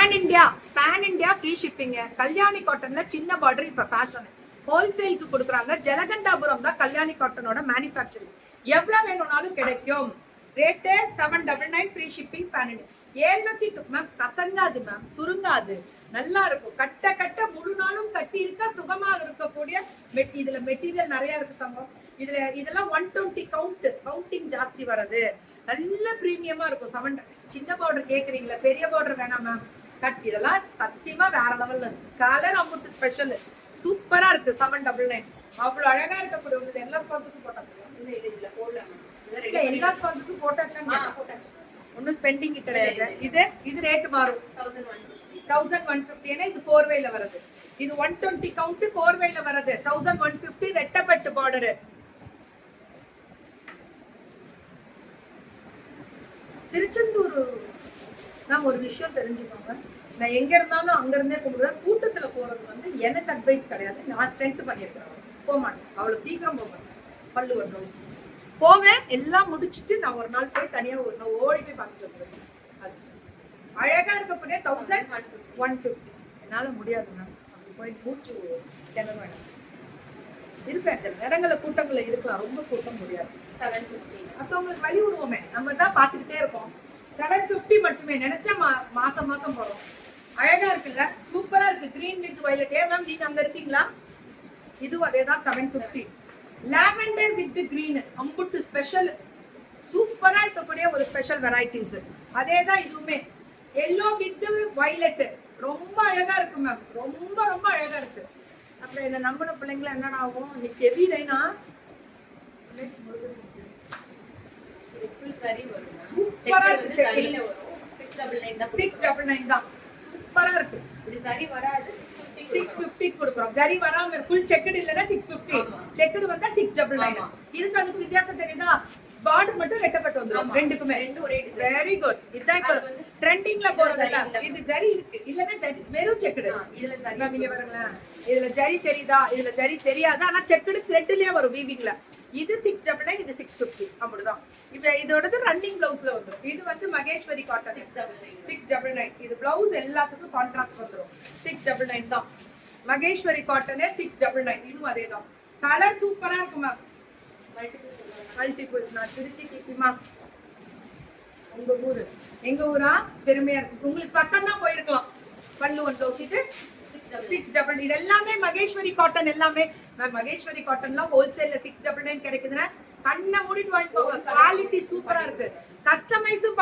Pan India free shipping. Kalyani காட்டன்ல சின்ன border இப்ப ஃபேஷன். ஹோல்சேலுக்கு கொடுக்குறாங்க. ஜலகண்டாபுரம் தான் கல்யாணி காட்டனோட மேனுஃபேக்சரிங். எவ்வளவு வேணும்னாலும் கிடைக்கும். Rate 799 free shipping. Pan India 700 ma'am. கசங்காது மேம், சுருங்காது, நல்லா இருக்கும். கட்ட கட்ட முழு நாளும் கட்டி இருக்க சுகமாக இருக்கக்கூடிய இதுல மெட்டீரியல் நிறைய இருக்கு தங்கம். இதெல்லாம் 120 கவுண்டிங் ஜாஸ்தி வரது. நல்ல பிரீமியமா இருக்கும். 7 சின்ன பார்டர் கேக்குறீங்களா, பெரிய பார்டர் வேணாம் மேம். கட் இதெல்லாம் சத்தியமா வேற லெவல்ல இருக்கு. கலர் அமௌண்ட் ஸ்பெஷல் சூப்பரா இருக்கு. 799 அவ்வளவு அழகா இருக்கக்கூடிய எல்லா ஸ்பான்சர்ஸும் போட்டாச்சு. எல்லா ஸ்பான்சர்ஸும் போட்டாச்சு. ஒன்னும் ஸ்பெண்டிங் கிடையாது. இது ரேட் மாறும். 1150. ஏன்னா இது கோர்வையில வருது. இது 120 கவுண்ட் கோர்வையில வருது. 1150 ரெட்டப்பட்டு பார்டர். திருச்செந்தூர் நான் ஒரு விஷயம் தெரிஞ்சுக்கோங்க. நான் எங்க இருந்தாலும் அங்க இருந்தே கூப்பிடுவேன். கூட்டத்துல போறது எனக்கு அட்வைஸ் கிடையாது. நான் ஸ்ட்ரென்த் பண்ணியிருக்கிறேன். போக மாட்டேன், அவ்வளவு சீக்கிரம் போக மாட்டேன். பல்லுவர் ப்ளவுஸ் போவேன், எல்லாம் முடிச்சுட்டு நான் ஒரு நாள் போய் தனியா ஓடி போய் பார்த்துட்டு வந்துருவேன். அது அழகா இருக்கக்கூடிய 1150. என்னால முடியாது மேம். அப்படி போயிட்டு மூச்சு கிணறு வேணும். இருப்பேன் சில நேரங்கள கூட்டங்கள்ல இருக்கலாம். ரொம்ப கூட்டம் முடியாது. 750. மற்றவங்களுக்கு வழி விடுவோமே, நம்ம தான் பார்த்துக்கிட்டே இருக்கோம். 750 மட்டுமே. நினைச்சா மாசம் மாசம் போறோம். அழகா இருக்குல்ல, சூப்பரா இருக்கு. Green with violet. மேம் நீங்க அங்க இருக்கீங்களா? இதுவும் அதேதான் 750. லாவெண்டர் வித் கிரீன் அம்புட்டு ஸ்பெஷல். சூப்பரா இருக்கக்கூடிய ஒரு ஸ்பெஷல் வெரைட்டிஸ். அதேதான் இதுவுமே. எல்லோ வித் வயலட் ரொம்ப அழகா இருக்கு மேம். ரொம்ப ரொம்ப அழகா இருக்கு. அப்புறம் என்ன நம்பின பிள்ளைங்களா என்னடா ஆகும், நீ செவிரைனா சூப்பரா இருக்கு. 699 தான். சூப்பரா இருக்கு. இப்படி சரி வராது. 650 கொடுக்குறோம். ஜரி வராம ஃபுல் செக்கட் இல்லனா 650. செக்கட் வந்தா 699. இதுக்கு அதுக்கு வித்தியாசம் தெரியுதா? பார்டர் மட்டும் ரெட்டப்பட்டு வந்துரும். ரெண்டுக்குமே ஒரே டிசைன். Very good. இதான் இப்ப ட்ரெண்டிங்ல போறதல்ல. இது ஜரி இருக்கு இல்லனா ஜரி வெறும் செக்கட். இதுல ஜரி மேம் இங்க பாருங்க. இதுல ஜரி தெரியுதா? இதுல ஜரி தெரியாது. ஆனா செக்கட் த்ரெட்லயே வரும் வீவிங்ல. இது 699, இது 650. அப்படிதான். இப்ப இதோடது ரன்னிங் பிளவுஸ்ல வந்துரும். இது மகேஸ்வரி காட்டன் 699. இது பிளவுஸ் எல்லாத்துக்கும் கான்ட்ராஸ்ட் வந்துரும். 699 தான். மகேஸ்வரி காட்டனே 699. இதுவும் அதேதான். கலர் சூப்பரா இருக்கும் மேம். மல்டிபிள்ஸ். நான் திருச்சி கிட்டிமா. உங்க ஊரு எங்க ஊரா? பெருமையா இருக்கு. உங்களுக்கு பக்கம் தான் போயிருக்கலாம். பல்லு ஒன் ப்ளவுஸ் இது 699. இது எல்லாமே மகேஸ்வரி காட்டன். எல்லாமே மகேஸ்வரி காட்டன்லாம் ஹோல்சேல்ல 699 கிடைக்குதுன்னா கண்ணை மூடிட்டு வாங்கிக்கோங்க. குவாலிட்டி சூப்பரா இருக்கு. கஸ்டமைஸும்